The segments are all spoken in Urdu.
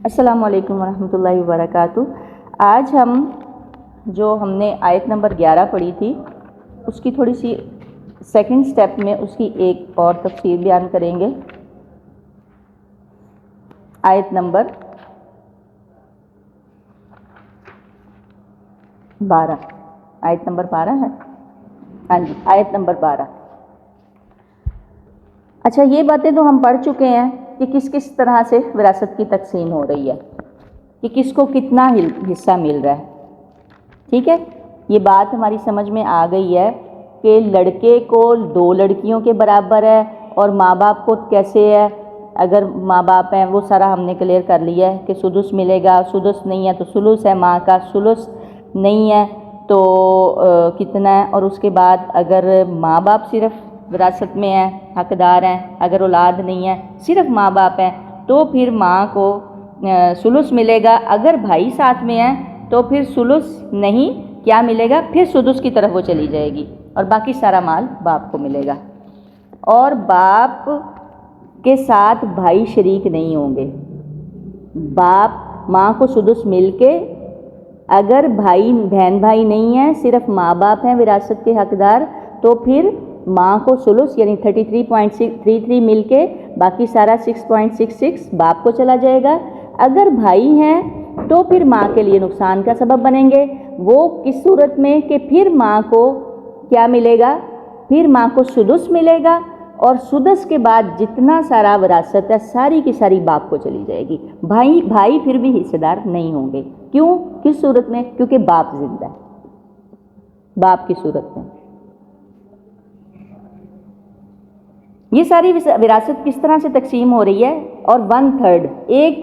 السلام علیکم ورحمۃ اللہ وبرکاتہ۔ آج ہم نے آیت نمبر 11 پڑھی تھی، اس کی تھوڑی سی سیکنڈ سٹیپ میں اس کی ایک اور تفسیر بیان کریں گے۔ آیت نمبر 12 آیت نمبر 12 ہے، ہاں جی، آیت نمبر 12۔ اچھا، یہ باتیں تو ہم پڑھ چکے ہیں کہ کس کس طرح سے وراثت کی تقسیم ہو رہی ہے، کہ کس کو کتنا حصہ مل رہا ہے، ٹھیک ہے۔ یہ بات ہماری سمجھ میں آ گئی ہے کہ لڑکے کو 2 لڑکیوں کے برابر ہے، اور ماں باپ کو کیسے ہے، اگر ماں باپ ہیں وہ سارا ہم نے کلیئر کر لیا ہے کہ سدس ملے گا، سدس نہیں ہے تو ثلث ہے، ماں کا ثلث نہیں ہے تو کتنا ہے، اور اس کے بعد اگر ماں باپ صرف وراثت میں ہیں، حقدار ہیں، اگر اولاد نہیں ہے صرف ماں باپ ہیں تو پھر ماں کو ثلث ملے گا، اگر بھائی ساتھ میں ہیں تو پھر ثلث نہیں، کیا ملے گا، پھر سدس کی طرف وہ چلی جائے گی اور باقی سارا مال باپ کو ملے گا۔ اور باپ کے ساتھ بھائی شریک نہیں ہوں گے، باپ ماں کو سدس مل کے، اگر بہن بھائی نہیں ہیں، صرف ماں باپ ہیں وراثت کے حقدار، تو پھر ماں کو ثلث یعنی 33.33 مل کے باقی سارا 6.66 باپ کو چلا جائے گا۔ اگر بھائی ہیں تو پھر ماں کے لیے نقصان کا سبب بنیں گے، وہ کس صورت میں کہ پھر ماں کو کیا ملے گا، پھر ماں کو سدس ملے گا، اور سدس کے بعد جتنا سارا وراثت ہے ساری کی ساری باپ کو چلی جائے گی۔ بھائی پھر بھی حصے دار نہیں ہوں گے، کیوں، کس صورت میں، کیونکہ باپ زندہ ہے، باپ کی صورت میں۔ یہ ساری وراثت کس طرح سے تقسیم ہو رہی ہے، اور 1/3 ایک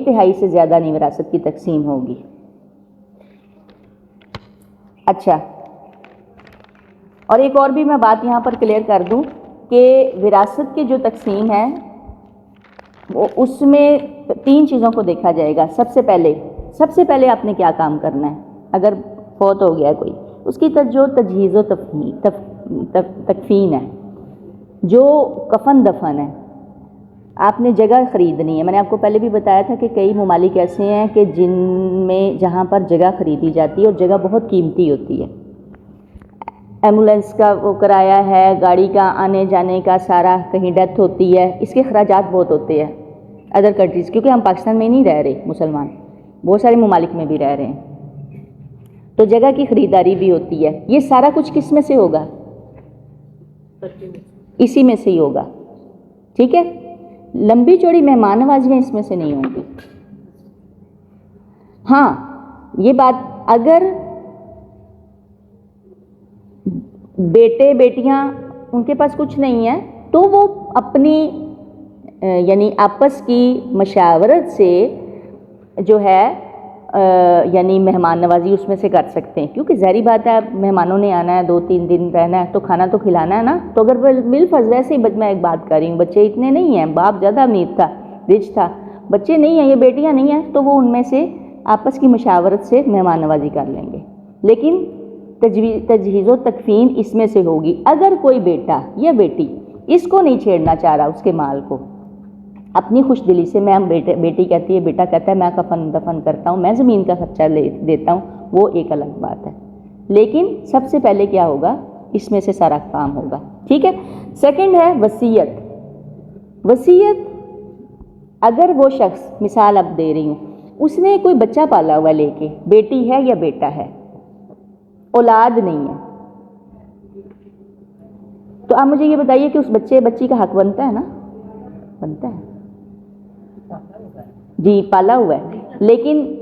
تہائی سے زیادہ نہیں وراثت کی تقسیم ہوگی۔ اچھا، اور ایک اور بھی میں بات یہاں پر کلیئر کر دوں کہ وراثت کی جو تقسیم ہے وہ اس میں 3 چیزوں کو دیکھا جائے گا۔ سب سے پہلے آپ نے کیا کام کرنا ہے، اگر فوت ہو گیا کوئی، اس کی جو تجہیز و تکفین ہے، جو کفن دفن ہے، آپ نے جگہ خریدنی ہے۔ میں نے آپ کو پہلے بھی بتایا تھا کہ کئی ممالک ایسے ہیں کہ جہاں پر جگہ خریدی جاتی ہے اور جگہ بہت قیمتی ہوتی ہے، ایمبولینس کا وہ کرایہ ہے، گاڑی کا آنے جانے کا سارا، کہیں ڈیتھ ہوتی ہے، اس کے اخراجات بہت ہوتے ہیں ادر کنٹریز، کیونکہ ہم پاکستان میں نہیں رہ رہے، مسلمان بہت سارے ممالک میں بھی رہ رہے ہیں، تو جگہ کی خریداری بھی ہوتی ہے۔ یہ سارا کچھ کس میں سے ہوگا، اسی میں سے ہی ہوگا، ٹھیک ہے۔ لمبی چوڑی مہمان نوازیاں اس میں سے نہیں ہوں گی۔ ہاں، یہ بات اگر بیٹے بیٹیاں ان کے پاس کچھ نہیں ہے تو وہ اپنی یعنی آپس کی مشاورت سے جو ہے یعنی مہمان نوازی اس میں سے کر سکتے ہیں، کیونکہ ظاہری بات ہے مہمانوں نے آنا ہے، 2-3 دن رہنا ہے تو کھانا تو کھلانا ہے نا۔ تو اگر بالفرض ویسے ہی میں ایک بات کر رہی ہوں، بچے اتنے نہیں ہیں، باپ زیادہ امیر تھا، رچ تھا، بچے نہیں ہیں، یہ بیٹیاں نہیں ہیں، تو وہ ان میں سے آپس کی مشاورت سے مہمان نوازی کر لیں گے، لیکن تجہیز و تکفین اس میں سے ہوگی۔ اگر کوئی بیٹا یا بیٹی اس کو نہیں چھیڑنا چاہ رہا، اس کے مال کو اپنی خوش دلی سے، میں بیٹی کہتی ہے، بیٹا کہتا ہے میں کفن دفن کرتا ہوں، میں زمین کا خرچہ دیتا ہوں، وہ ایک الگ بات ہے، لیکن سب سے پہلے کیا ہوگا، اس میں سے سارا کام ہوگا، ٹھیک ہے۔ سیکنڈ ہے وصیت۔ اگر وہ شخص، مثال اب دے رہی ہوں، اس نے کوئی بچہ پالا ہوا لے کے، بیٹی ہے یا بیٹا ہے، اولاد نہیں ہے، تو آپ مجھے یہ بتائیے کہ اس بچی کا حق بنتا ہے نا، بنتا ہے جی، پالا ہوا ہے،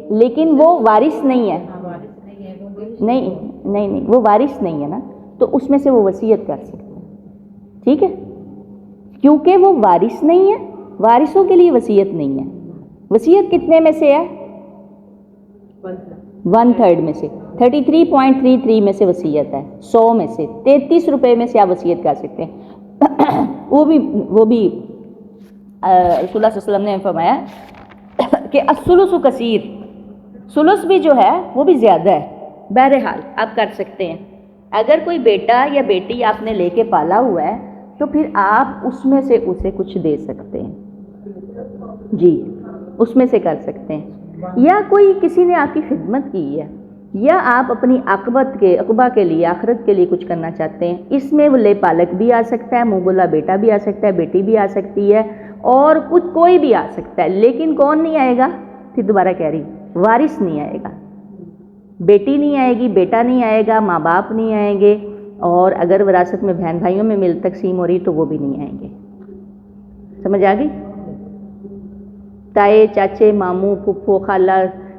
لیکن وہ وارث نہیں ہے، نہیں وہ وارث نہیں ہے نا، تو اس میں سے وہ وصیت کر سکتے ہیں، ٹھیک ہے، کیونکہ وہ وارث نہیں ہے، وارثوں کے لیے وصیت نہیں ہے۔ وصیت کتنے میں سے ہے، 1/3 میں سے، 33.33 میں سے وصیت ہے، 100 میں سے 33 روپے میں سے آپ وصیت کر سکتے ہیں۔ وہ بھی رسول اللہ صلی اللہ علیہ وسلم نے فرمایا کہ الثلث کثیر، ثلث بھی جو ہے وہ بھی زیادہ ہے، بہرحال آپ کر سکتے ہیں۔ اگر کوئی بیٹا یا بیٹی آپ نے لے کے پالا ہوا ہے تو پھر آپ اس میں سے اسے کچھ دے سکتے ہیں، جی، اس میں سے کر سکتے ہیں، یا کوئی کسی نے آپ کی خدمت کی ہے، یا آپ اپنی عقبہ کے لیے، آخرت کے لیے کچھ کرنا چاہتے ہیں، اس میں وہ لے پالک بھی آ سکتا ہے، منہ بولا بیٹا بھی آ سکتا ہے، بیٹی بھی آ سکتی ہے، اور کچھ کوئی بھی آ سکتا ہے، لیکن کون نہیں آئے گا؟ پھر دوبارہ کہہ رہی، وارث نہیں آئے گا، بیٹی نہیں آئے گی، بیٹا نہیں آئے گا، ماں باپ نہیں آئیں گے، اور اگر وراثت میں بہن بھائیوں میں مل تقسیم ہو رہی تو وہ بھی نہیں آئیں گے۔ سمجھ آ گئی؟ تائے، چاچے، ماموں، پھپھو، خالہ،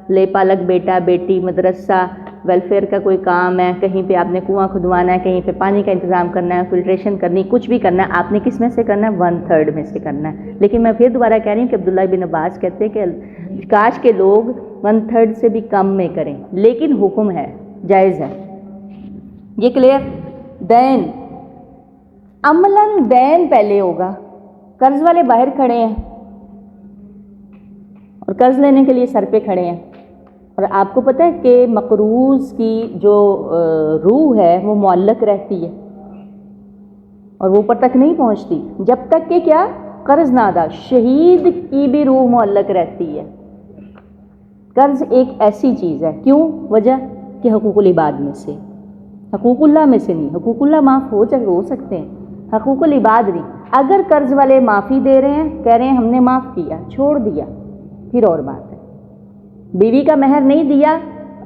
لے پالک، بیٹا بیٹی، مدرسہ، ویلفیئر کا کوئی کام ہے، کہیں پہ آپ نے کنواں کھدوانا ہے، کہیں پہ پانی کا انتظام کرنا ہے، فلٹریشن کرنی، کچھ بھی کرنا ہے، آپ نے کس میں سے کرنا ہے؟ 1/3 میں سے کرنا ہے۔ لیکن میں پھر دوبارہ کہہ رہی ہوں کہ عبداللہ بن عباس کہتے ہیں کہ کاش کے لوگ 1/3 سے بھی کم میں کریں، لیکن حکم ہے، جائز ہے۔ یہ کلیئر؟ دین، عملاً دین پہلے ہوگا۔ قرض والے باہر کھڑے ہیں اور قرض لینے کے لیے سر پہ کھڑے ہیں، اور آپ کو پتہ ہے کہ مقروض کی جو روح ہے وہ معلق رہتی ہے اور وہ اوپر تک نہیں پہنچتی جب تک کہ کیا؟ قرض نہ ادا۔ شہید کی بھی روح معلق رہتی ہے۔ قرض ایک ایسی چیز ہے، کیوں؟ وجہ کہ حقوق العباد میں سے، حقوق اللہ میں سے نہیں۔ حقوق اللہ معاف ہو سکتے ہیں، حقوق العباد نہیں۔ اگر قرض والے معافی دے رہے ہیں، کہہ رہے ہیں ہم نے معاف کیا، چھوڑ دیا، پھر اور بات ہے۔ بیوی کا مہر نہیں دیا،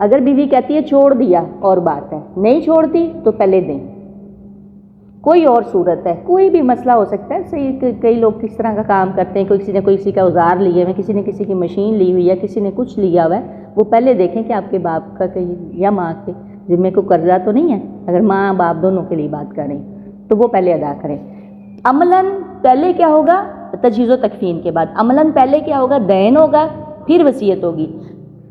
اگر بیوی کہتی ہے چھوڑ دیا، اور بات ہے، نہیں چھوڑتی تو پہلے دیں۔ کوئی اور صورت ہے، کوئی بھی مسئلہ ہو سکتا ہے۔ صحیح، کئی لوگ کس طرح کا کام کرتے ہیں، کسی نے کسی کا اوزار لیے ہوئے، کسی نے کسی کی مشین لی ہوئی ہے، کسی نے کچھ لیا ہوا ہے، وہ پہلے دیکھیں کہ آپ کے باپ کا یا ماں کے ذمے کو قرضہ تو نہیں ہے۔ اگر ماں باپ دونوں کے لیے بات کریں تو وہ پہلے ادا کریں۔ عملاً پہلے کیا ہوگا؟ تجہیز و تکفین کے بعد عملاً پہلے کیا ہوگا؟ دین ہوگا، پھر وصیت ہوگی۔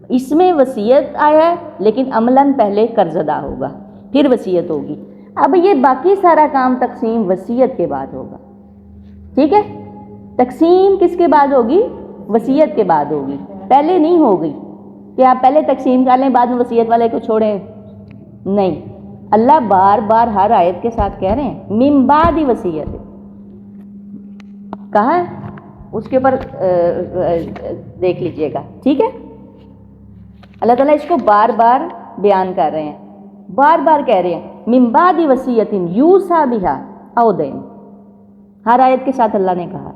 اس میں وصیت آیا ہے لیکن عملاً پہلے قرض ادا ہوگا، پھر وصیت ہوگی۔ اب یہ باقی سارا کام تقسیم وصیت کے بعد ہوگا، ٹھیک ہے؟ تقسیم کس کے بعد ہوگی؟ وصیت کے بعد ہوگی، پہلے نہیں ہوگی کہ آپ پہلے تقسیم کر لیں بعد میں وصیت والے کو چھوڑیں، نہیں۔ اللہ بار بار ہر آیت کے ساتھ کہہ رہے ہیں من بعد وصیت، کہا ہے، اس کے اوپر دیکھ لیجئے گا، ٹھیک ہے؟ اللہ تعالیٰ اس کو بار بار بیان کر رہے ہیں، بار بار کہہ رہے ہیں من بعد وصیت یوصی بہا او دین، ہر آیت کے ساتھ اللہ نے کہا۔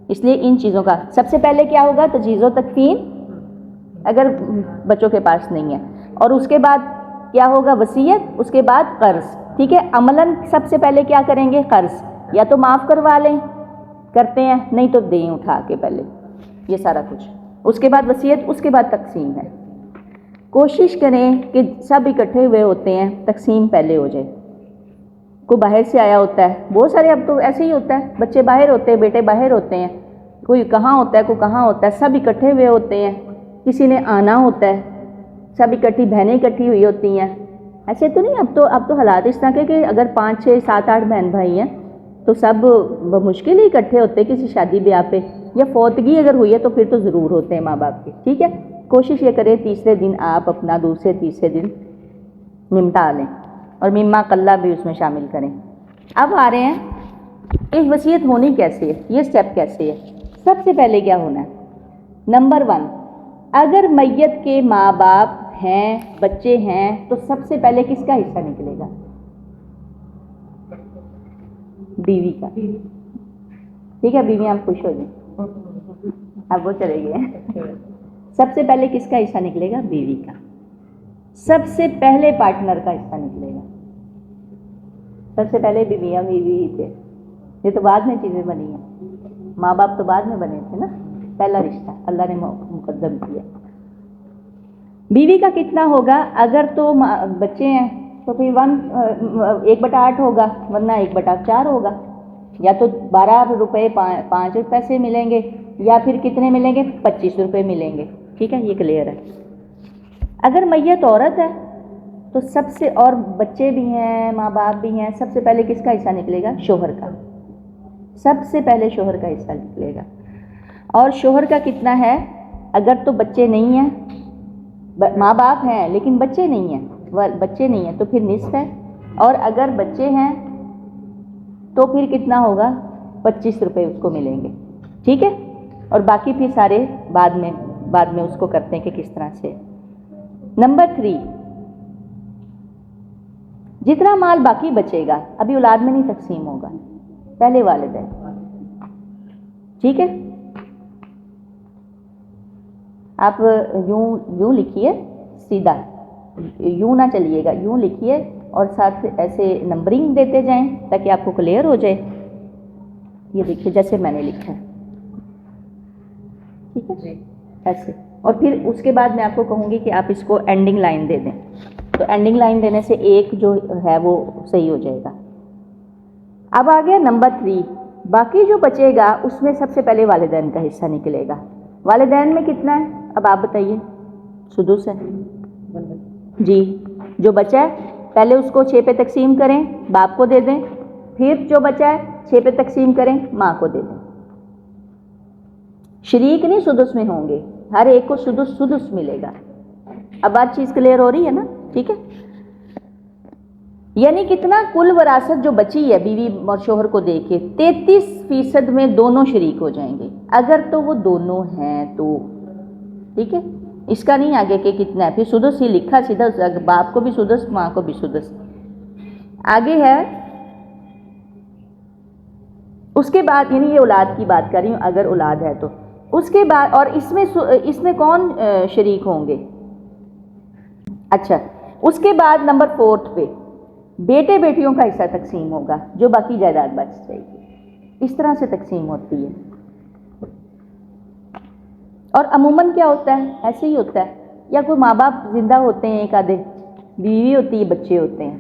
اس لیے ان چیزوں کا سب سے پہلے کیا ہوگا؟ تجہیز و تکفین اگر بچوں کے پاس نہیں ہے، اور اس کے بعد کیا ہوگا؟ وصیت، اس کے بعد قرض، ٹھیک ہے؟ عملاً سب سے پہلے کیا کریں گے؟ قرض، یا تو معاف کروا لیں، کرتے ہیں، نہیں تو دیں اٹھا کے پہلے یہ سارا کچھ، اس کے بعد وصیت، اس کے بعد تقسیم ہے۔ کوشش کریں کہ سب اکٹھے ہوئے ہوتے ہیں، تقسیم پہلے ہو جائے۔ کوئی باہر سے آیا ہوتا ہے، بہت سارے اب تو ایسے ہی ہوتا ہے، بچے باہر ہوتے ہیں، بیٹے باہر ہوتے ہیں، کوئی کہاں ہوتا ہے، کوئی کہاں ہوتا ہے، سب اکٹھے ہوئے ہوتے ہیں، کسی نے آنا ہوتا ہے، سب اکٹھی، بہنیں اکٹھی ہوئی ہوتی ہیں۔ ایسے تو نہیں، اب تو حالات اس طرح کے کہ اگر 5 6 7 8 بہن بھائی ہیں تو سب بمشکل ہی اکٹھے ہوتے کسی شادی بیاہ پہ، یا فوتگی اگر ہوئی ہے تو پھر تو ضرور ہوتے ہیں ماں باپ کے، ٹھیک ہے؟ کوشش یہ کریں تیسرے دن آپ اپنا دوسرے تیسرے دن نمٹا لیں، اور مما قلہ بھی اس میں شامل کریں۔ اب آ رہے ہیں ایک وصیت ہونی کیسے ہے، یہ سٹیپ کیسے ہے۔ سب سے پہلے کیا ہونا ہے؟ نمبر 1، اگر میت کے ماں باپ ہیں، بچے ہیں، تو سب سے پہلے کس کا حصہ نکلے گا؟ بیوی کا، ٹھیک ہے؟ بیوی آپ خوش ہو جائیں، اب وہ چلے گئے۔ سب سے پہلے کس کا حصہ نکلے گا؟ بیوی کا، سب سے پہلے پارٹنر کا حصہ نکلے گا۔ سب سے پہلے بیویاں بیوی ہی تھے، یہ تو بعد میں چیزیں بنی ہیں، ماں باپ تو بعد میں بنے تھے نا، پہلا رشتہ اللہ نے مقدم کیا۔ بیوی کا کتنا ہوگا؟ اگر تو بچے ہیں تو پھر 1/8 ہوگا، ورنہ 1/4 ہوگا، یا تو 12 روپے 5 پیسے ملیں گے، یا پھر کتنے ملیں گے؟ 25 روپے ملیں گے، ٹھیک ہے؟ یہ کلیئر ہے۔ اگر میت عورت ہے تو سب سے، اور بچے بھی ہیں، ماں باپ بھی ہیں، سب سے پہلے کس کا حصہ نکلے گا؟ شوہر کا، سب سے پہلے شوہر کا حصہ نکلے گا۔ اور شوہر کا کتنا ہے؟ اگر تو بچے نہیں ہیں، ماں باپ ہیں لیکن بچے نہیں ہیں تو پھر نصف ہے، اور اگر بچے ہیں تو پھر کتنا ہوگا؟ 25 روپے اس کو ملیں گے، ٹھیک ہے؟ اور باقی پھر سارے بعد میں اس کو کرتے ہیں کہ کس طرح سے. نمبر 3، جتنا مال باقی بچے گا ابھی اولاد میں نہیں تقسیم ہوگا، پہلے والدین. ٹھیک ہے، آپ یوں لکھیے سیدھا، یوں نہ چلیے گا، یوں لکھیے اور ساتھ ایسے نمبرنگ دیتے جائیں تاکہ آپ کو کلیئر ہو جائے. یہ دیکھیے جیسے میں نے لکھا ہے، ٹھیک ہے ایسے. اور پھر اس کے بعد میں آپ کو کہوں گی کہ آپ اس کو اینڈنگ لائن دے دیں، تو اینڈنگ لائن دینے سے ایک جو ہے وہ صحیح ہو جائے گا. اب آ گیا نمبر 3، باقی جو بچے گا اس میں سب سے پہلے والدین کا حصہ نکلے گا. والدین میں کتنا ہے اب آپ بتائیے؟ سدس ہے جی. جو بچا ہے پہلے اس کو 6 پہ تقسیم کریں، باپ کو دے دیں، پھر جو بچا ہے 6 پہ تقسیم کریں، ماں کو دے دیں. شریک نہیں سدس میں ہوں گے، ہر ایک کو سدس ملے گا. اب بات چیز کلیئر ہو رہی ہے نا؟ ٹھیک ہے، یعنی کتنا کل وراثت جو بچی ہے بیوی اور شوہر کو دے کے 33% میں دونوں شریک ہو جائیں گے، اگر تو وہ دونوں ہیں تو. ٹھیک ہے، اس کا نہیں آگے کہ کتنا ہے، پھر سدس ہی لکھا سیدھا، باپ کو بھی سدس، ماں کو بھی سدس. آگے ہے اس کے بعد، یعنی یہ اولاد کی بات کر رہی ہوں، اگر اولاد ہے تو اس کے بعد. اور اس میں کون شریک ہوں گے؟ اچھا، اس کے بعد نمبر 4 پہ بیٹے بیٹیوں کا حصہ تقسیم ہوگا، جو باقی جائیداد بچ جائے گی. اس طرح سے تقسیم ہوتی ہے. اور عموماً کیا ہوتا ہے، ایسے ہی ہوتا ہے، یا کوئی ماں باپ زندہ ہوتے ہیں، ایک آدھے بیوی ہوتی ہے، بچے ہوتے ہیں.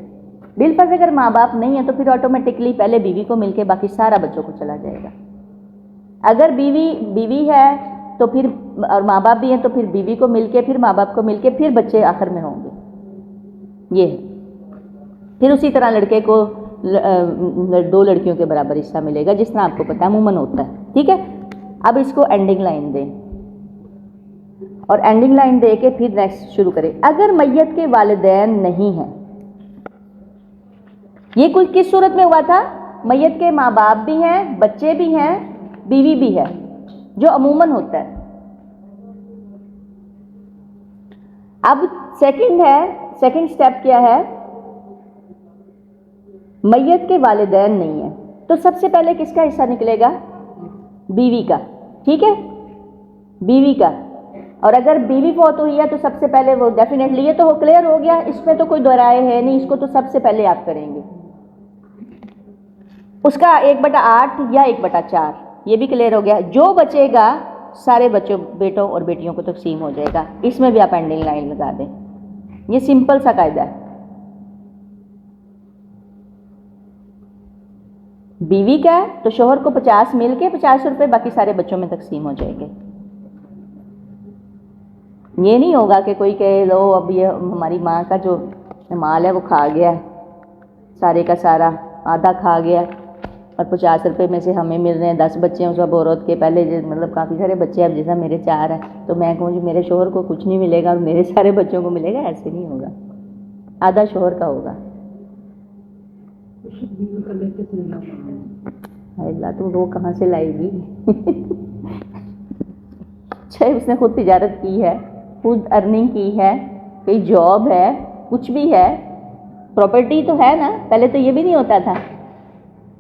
بالفرض اگر ماں باپ نہیں ہے تو پھر آٹومیٹکلی پہلے بیوی کو مل کے باقی سارا بچوں کو چلا جائے گا. اگر بیوی ہے تو پھر، اور ماں باپ بھی ہیں تو پھر بیوی کو مل کے، پھر ماں باپ کو مل کے، پھر بچے آخر میں ہوں گے. یہ پھر اسی طرح لڑکے کو 2 لڑکیوں کے برابر حصہ ملے گا، جس طرح آپ کو پتہ ہے عموماً ہوتا ہے. ٹھیک ہے، اب اس کو اینڈنگ لائن دیں اور اینڈنگ لائن دے کے پھر نیکسٹ شروع کریں. اگر میت کے والدین نہیں ہیں، یہ کچھ کس صورت میں ہوا تھا؟ میت کے ماں باپ بھی ہیں، بچے بھی ہیں، بیوی بھی ہے، جو عموماً ہوتا ہے. اب سیکنڈ سٹیپ کیا ہے؟ میت کے والدین نہیں ہیں تو سب سے پہلے کس کا حصہ نکلے گا؟ بیوی کا. ٹھیک ہے، بیوی کا. اور اگر بیوی فوت ہوئی ہے تو سب سے پہلے وہ ڈیفینیٹلی، یہ تو وہ کلیئر ہو گیا، اس میں تو کوئی دو رائے ہے نہیں، اس کو تو سب سے پہلے آپ کریں گے. اس کا 1/8 یا 1/4، یہ بھی کلیئر ہو گیا. جو بچے گا سارے بچوں، بیٹوں اور بیٹیوں کو تقسیم ہو جائے گا. اس میں بھی آپ اینڈنگ لائن لگا دیں. یہ سمپل سا قاعدہ ہے. بیوی کا ہے تو شوہر کو 50 مل کے 50 روپے باقی سارے بچوں میں تقسیم ہو جائیں گے. یہ نہیں ہوگا کہ کوئی کہے لو اب یہ ہماری ماں کا جو مال ہے وہ کھا گیا، سارے کا سارا آدھا کھا گیا، اور 50 روپے میں سے ہمیں مل رہے ہیں. 10 بچے ہیں اس وقت عورت کے، پہلے مطلب کافی سارے بچے ہیں، اب جیسا میرے 4 ہیں تو میں کہوں جی میرے شوہر کو کچھ نہیں ملے گا اور میرے سارے بچوں کو ملے گا، ایسے نہیں ہوگا. آدھا شوہر کا ہوگا. اللہ تو وہ کہاں سے لائے گی؟ چاہے اس نے خود تجارت کی ہے، خود ارننگ کی ہے، کوئی جاب ہے، کچھ بھی ہے، پراپرٹی تو ہے نا. پہلے تو یہ بھی نہیں ہوتا تھا،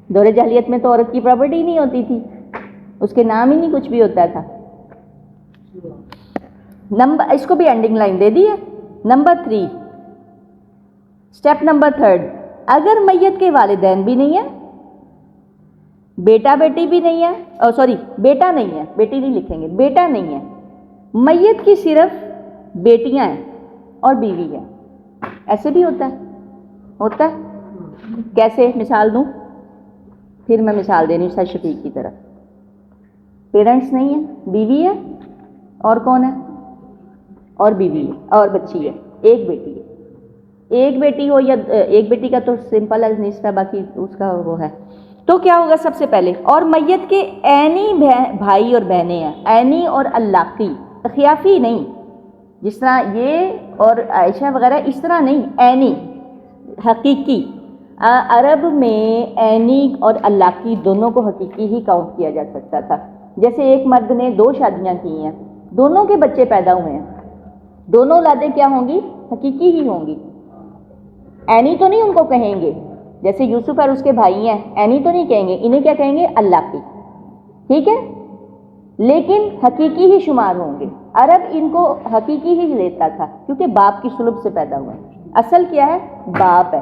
دور جاہلیت میں تو عورت کی پراپرٹی نہیں ہوتی تھی، اس کے نام ہی نہیں کچھ بھی ہوتا تھا. اس کو بھی اینڈنگ لائن دے دی ہے. نمبر 3، اسٹیپ نمبر 3، اگر میت کے والدین بھی نہیں ہیں، بیٹا بیٹی بھی نہیں ہے، سوری بیٹا نہیں ہے، بیٹی نہیں لکھیں گے، بیٹا نہیں ہے، میت کی صرف بیٹیاں ہیں اور بیوی ہے. ایسے بھی ہوتا ہے. کیسے مثال دوں؟ پھر میں مثال دے رہی ہوں سر شفیق کی طرف. پیرنٹس نہیں ہیں، بیوی ہے، اور کون ہے؟ اور بیوی ہے اور بچی ہے، ایک بیٹی ہے. ایک بیٹی ہو یا ایک بیٹی کا تو سمپل ہے، نصف ہے، باقی اس کا وہ ہے. تو کیا ہوگا سب سے پہلے؟ اور میت کے عینی بھائی اور بہنیں ہیں، عینی اور علاقی، خیافی نہیں، جس طرح یہ اور عائشہ وغیرہ اس طرح نہیں، عینی حقیقی. عرب میں عینی اور علاقی دونوں کو حقیقی ہی کاؤنٹ کیا جا سکتا تھا. جیسے ایک مرد نے 2 شادیاں کی ہیں، دونوں کے بچے پیدا ہوئے ہیں، دونوں اولادیں کیا ہوں گی؟ حقیقی ہی ہوں گی، عینی تو نہیں ان کو کہیں گے، جیسے یوسف اور اس کے بھائی ہیں عینی تو نہیں کہیں گے، انہیں کیا کہیں گے؟ اللہ کی، ٹھیک ہے، لیکن حقیقی ہی شمار ہوں گے۔ عرب ان کو حقیقی ہی لیتا تھا کیونکہ باپ کی صلب سے پیدا ہوئے ہیں، اصل کیا ہے؟ باپ ہے۔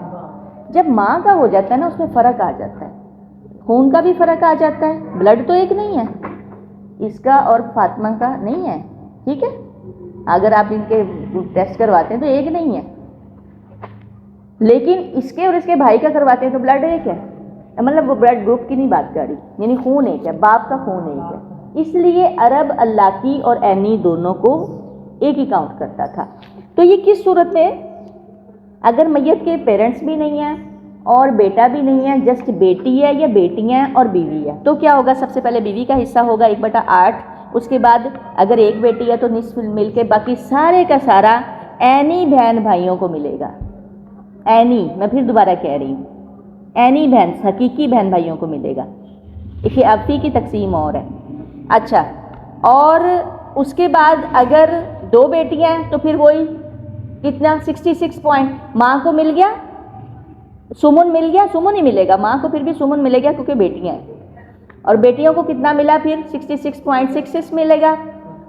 جب ماں کا ہو جاتا ہے نا اس میں فرق آ جاتا ہے، خون کا بھی فرق آ جاتا ہے، بلڈ تو ایک نہیں ہے، اس کا اور فاطمہ کا نہیں ہے، ٹھیک ہے، اگر آپ ان کے ٹیسٹ کرواتے ہیں تو ایک نہیں ہے، لیکن اس کے اور اس کے بھائی کا کرواتے ہیں تو بلڈ ایک ہے، مطلب وہ بلڈ گروپ کی نہیں بات کر رہی، یعنی خون ایک ہے، باپ کا خون ایک ہے، اس لیے عرب اللہ اور عینی دونوں کو ایک ہی کاؤنٹ کرتا تھا۔ تو یہ کس صورت میں؟ اگر میت کے پیرنٹس بھی نہیں ہیں اور بیٹا بھی نہیں ہے، جسٹ بیٹی ہے یا بیٹیاں اور بیوی ہے، تو کیا ہوگا؟ سب سے پہلے بیوی کا حصہ ہوگا 1/8، اس کے بعد اگر ایک بیٹی ہے تو نصف مل کے باقی سارے کا سارا عینی بہن بھائیوں کو ملے گا۔ عینی، میں پھر دوبارہ کہہ رہی ہوں، عینی بہن، حقیقی بہن بھائیوں کو ملے گا، اخوی کی تقسیم اور ہے۔ اچھا، اور اس کے بعد اگر 2 بیٹیاں ہیں تو پھر وہی کتنا؟ 66 پوائنٹ ماں کو مل گیا، سمن مل گیا، سمن ہی ملے گا ماں کو، پھر بھی سمن ملے گا کیونکہ بیٹیاں ہیں، اور بیٹیوں کو کتنا ملا؟ پھر 66.66 ملے گا،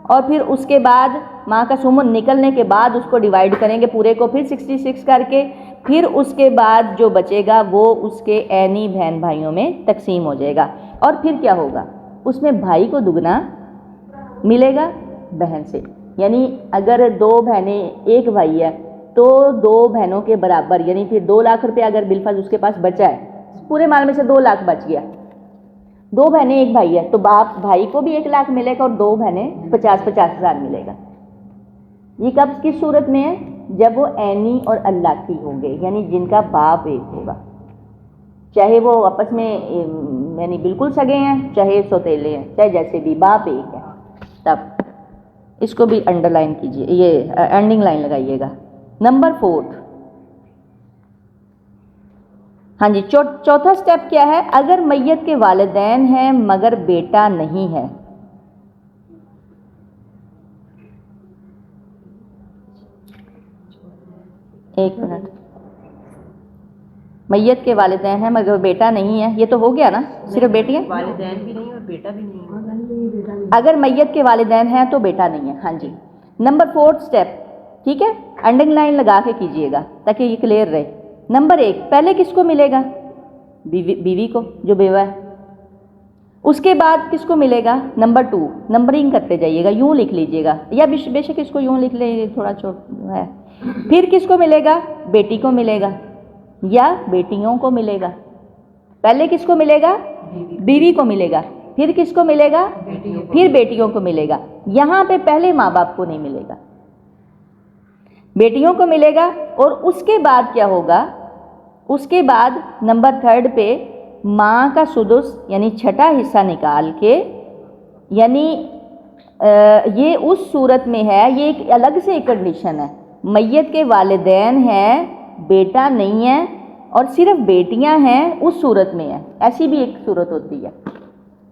اور پھر اس کے بعد ماں کا سمن نکلنے کے بعد اس کو ڈیوائیڈ کریں گے پورے کو پھر 66 کر کے، پھر اس کے بعد جو بچے گا وہ اس کے عینی بہن بھائیوں میں تقسیم ہو جائے گا، اور پھر کیا ہوگا؟ اس میں بھائی کو دگنا ملے گا بہن سے، یعنی اگر 2 بہنیں ایک بھائی ہے تو 2 بہنوں کے برابر، یعنی پھر 2 لاکھ روپے اگر بالفرض اس کے پاس بچا ہے، پورے مال میں سے 2 لاکھ بچ گیا، 2 بہنیں ایک بھائی ہے تو باپ بھائی کو بھی 1 لاکھ ملے گا اور 2 بہنیں 50 ہزار ملے گا۔ یہ کب کس صورت میں ہے؟ جب وہ عینی اور اللہ کی ہوں گے، یعنی جن کا باپ ایک ہوگا، چاہے وہ آپس میں یعنی بالکل سگے ہیں، چاہے سوتیلے ہیں، چاہے جیسے بھی، باپ ایک ہے، تب اس کو بھی انڈر لائن کیجئے، یہ اینڈنگ لائن لگائیے گا۔ نمبر 4، ہاں جی، چوتھا سٹیپ کیا ہے؟ اگر میت کے والدین ہیں مگر بیٹا نہیں ہے، ایک منٹ، میت کے والدین ہیں مگر بیٹا نہیں ہے، یہ تو ہو گیا نا، صرف بیٹیاں، والدین بھی نہیں اور بیٹا بھی نہیں، اگر میت کے والدین ہیں تو بیٹا نہیں ہے، ہاں جی۔ نمبر 4 سٹیپ، ٹھیک ہے، انڈنگ لائن لگا کے کیجئے گا تاکہ یہ کلیئر رہے۔ نمبر 1، پہلے کس کو ملے گا؟ بیوی کو جو بیوہ ہے، اس کے بعد کس کو ملے گا؟ نمبر 2، نمبرنگ کرتے جائیے گا، یوں لکھ لیجئے گا، یا بے شک اس کو یوں لکھ لیں، تھوڑا چھوٹا ہے۔ پھر کس کو ملے گا؟ بیٹی کو ملے گا یا بیٹیوں کو ملے گا؟ پہلے کس کو ملے گا؟ بیوی کو ملے گا، پھر کس کو ملے گا؟ پھر بیٹیوں کو ملے گا۔ یہاں پہ پہلے ماں باپ کو نہیں ملے گا، بیٹیوں کو ملے گا، اور اس کے بعد کیا ہوگا؟ اس کے بعد نمبر 3 پہ ماں کا سدس یعنی چھٹا حصہ نکال کے، یعنی یہ اس صورت میں ہے، یہ ایک الگ سے ایک کنڈیشن ہے، میت کے والدین ہیں، بیٹا نہیں ہے اور صرف بیٹیاں ہیں، اس صورت میں ہے، ایسی بھی ایک صورت ہوتی ہے،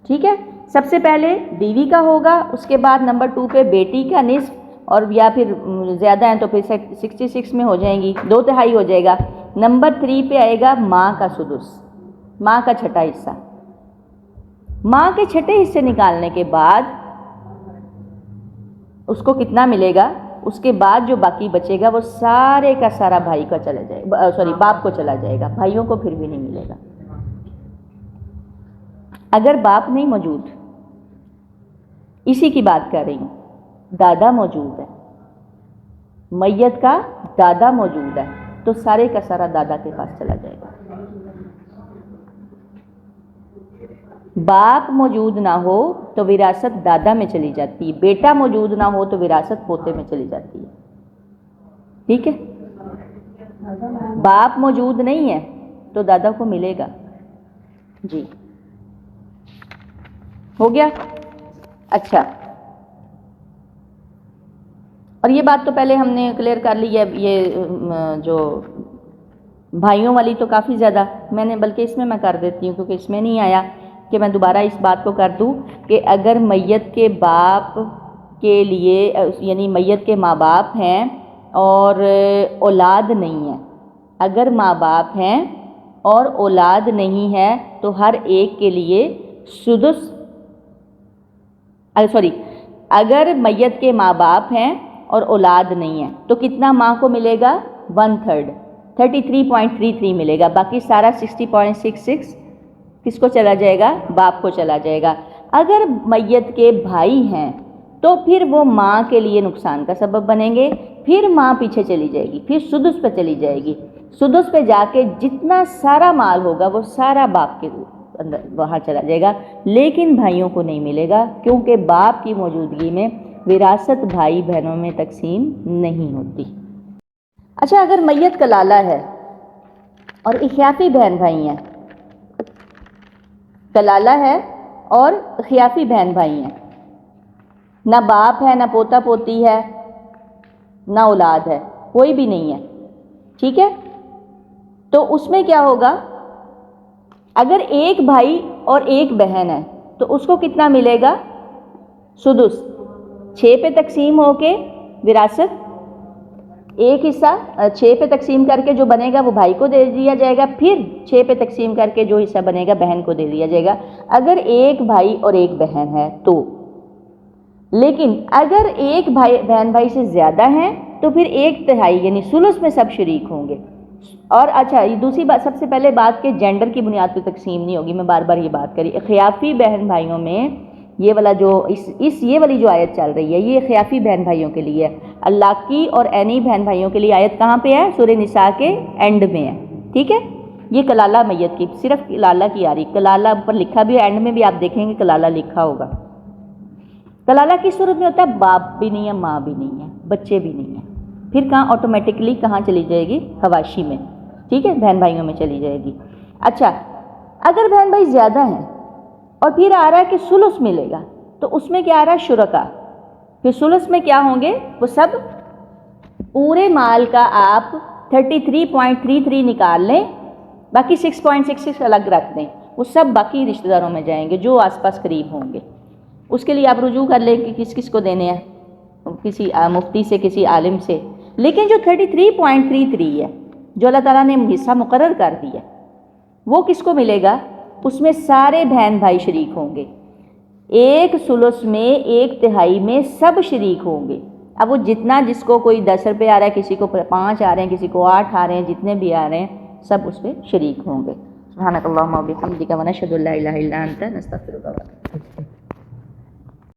ٹھیک ہے۔ سب سے پہلے بیوی کا ہوگا، اس کے بعد نمبر 2 پہ بیٹی کا نصف، اور یا پھر زیادہ ہیں تو پھر 66 میں ہو جائیں گی، 2/3 ہو جائے گا۔ نمبر 3 پہ آئے گا ماں کا سدس، ماں کا چھٹا حصہ۔ ماں کے چھٹے حصے نکالنے کے بعد اس کو کتنا ملے گا؟ اس کے بعد جو باقی بچے گا وہ سارے کا سارا بھائی کا چلا جائے گا، باپ کو چلا جائے گا، بھائیوں کو پھر بھی نہیں ملے گا۔ اگر باپ نہیں موجود، اسی کی بات کر رہی ہوں، دادا موجود ہے، میت کا دادا موجود ہے، تو سارے کا سارا دادا کے پاس چلا جائے گا۔ باپ موجود نہ ہو تو وراثت دادا میں چلی جاتی ہے، بیٹا موجود نہ ہو تو وراثت پوتے میں چلی جاتی ہے، ٹھیک ہے۔ باپ موجود نہیں ہے تو دادا کو ملے گا، جی ہو گیا۔ اچھا، اور یہ بات تو پہلے ہم نے کلیئر کر لی ہے، یہ جو بھائیوں والی تو کافی زیادہ میں نے، بلکہ اس میں کر دیتی ہوں کیونکہ اس میں نہیں آیا کہ میں دوبارہ اس بات کو کر دوں کہ اگر میت کے باپ کے لیے یعنی میت کے ماں باپ ہیں اور اولاد نہیں ہے، اگر ماں باپ ہیں اور اولاد نہیں ہے تو ہر ایک کے لیے سدس اگر میت کے ماں باپ ہیں اور اولاد نہیں ہے تو کتنا ماں کو ملے گا؟ 1/3 33.33 ملے گا، باقی سارا 60.66 کس کو چلا جائے گا؟ باپ کو چلا جائے گا۔ اگر میت کے بھائی ہیں تو پھر وہ ماں کے لیے نقصان کا سبب بنیں گے، پھر ماں پیچھے چلی جائے گی، پھر سدس پہ چلی جائے گی، سدس پہ جا کے جتنا سارا مال ہوگا وہ سارا باپ کے اندر وہاں چلا جائے گا، لیکن بھائیوں کو نہیں ملے گا کیونکہ باپ کی موجودگی میں وراثت بھائی بہنوں میں تقسیم نہیں ہوتی۔ اچھا، اگر میت کلالہ ہے اور اخیافی بہن بھائی ہیں، کلالہ ہے اور اخیافی بہن بھائی ہیں، نہ باپ ہے، نہ پوتا پوتی ہے، نہ اولاد ہے، کوئی بھی نہیں ہے، ٹھیک ہے؟ تو اس میں کیا ہوگا؟ اگر ایک بھائی اور ایک بہن ہے تو اس کو کتنا ملے گا؟ سدس 6 پہ تقسیم ہو کے وراثت ایک حصہ 6 پہ تقسیم کر کے جو بنے گا وہ بھائی کو دے دیا جائے گا، پھر 6 پہ تقسیم کر کے جو حصہ بنے گا بہن کو دے دیا جائے گا اگر ایک بھائی اور ایک بہن ہے تو۔ لیکن اگر ایک بہن بھائی سے زیادہ ہیں تو پھر 1/3 یعنی ثلث میں سب شریک ہوں گے۔ اور اچھا، یہ دوسری بات، سب سے پہلے بات کہ جینڈر کی بنیاد پہ تقسیم نہیں ہوگی، میں بار بار یہ بات کری، اخیافی بہن بھائیوں میں یہ والا جو یہ والی جو آیت چل رہی ہے یہ اخیافی بہن بھائیوں کے لیے ہے۔ اللاقی اور عینی بہن بھائیوں کے لیے آیت کہاں پہ ہے؟ سورہ نساء کے اینڈ میں ہے، ٹھیک ہے؟ یہ کلالہ میت کی، صرف کلالہ کی آ رہی، کلالہ پر لکھا بھی ہے، اینڈ میں بھی آپ دیکھیں گے کلالہ لکھا ہوگا۔ کلالہ کس صورت میں ہوتا ہے؟ باپ بھی نہیں ہے، ماں بھی نہیں ہے، بچے بھی نہیں ہیں، پھر کہاں آٹومیٹکلی کہاں چلی جائے گی؟ حواشی میں، ٹھیک ہے؟ بہن بھائیوں میں چلی جائے گی۔ اچھا، اگر بہن بھائی زیادہ ہیں اور پھر آ رہا ہے کہ ثلث ملے گا تو اس میں کیا آ رہا ہے؟ شرکا، پھر ثلث میں کیا ہوں گے؟ وہ سب پورے مال کا آپ 33.33 نکال لیں، باقی 6.66 الگ رکھ دیں، وہ سب باقی رشتہ داروں میں جائیں گے جو آس پاس قریب ہوں گے۔ اس کے لیے آپ رجوع کر لیں کہ کس کس کو دینے ہیں، کسی مفتی سے، کسی عالم سے۔ لیکن جو 33.33 ہے جو اللہ تعالیٰ نے حصہ مقرر کر دیا وہ کس کو ملے گا؟ اس میں سارے بہن بھائی شریک ہوں گے، 1/3 میں 1/3 میں سب شریک ہوں گے۔ اب وہ جتنا، جس کو کوئی 10 روپے آ رہا ہے، کسی کو 5 آ رہے ہیں، کسی کو 8 آ رہے ہیں، جتنے بھی آ رہے ہیں سب اس پہ شریک ہوں گے۔ سبحانک اللہم و بحمدک ونشہد ان لا الہ الا انت نستغفرک و نتوب الیک۔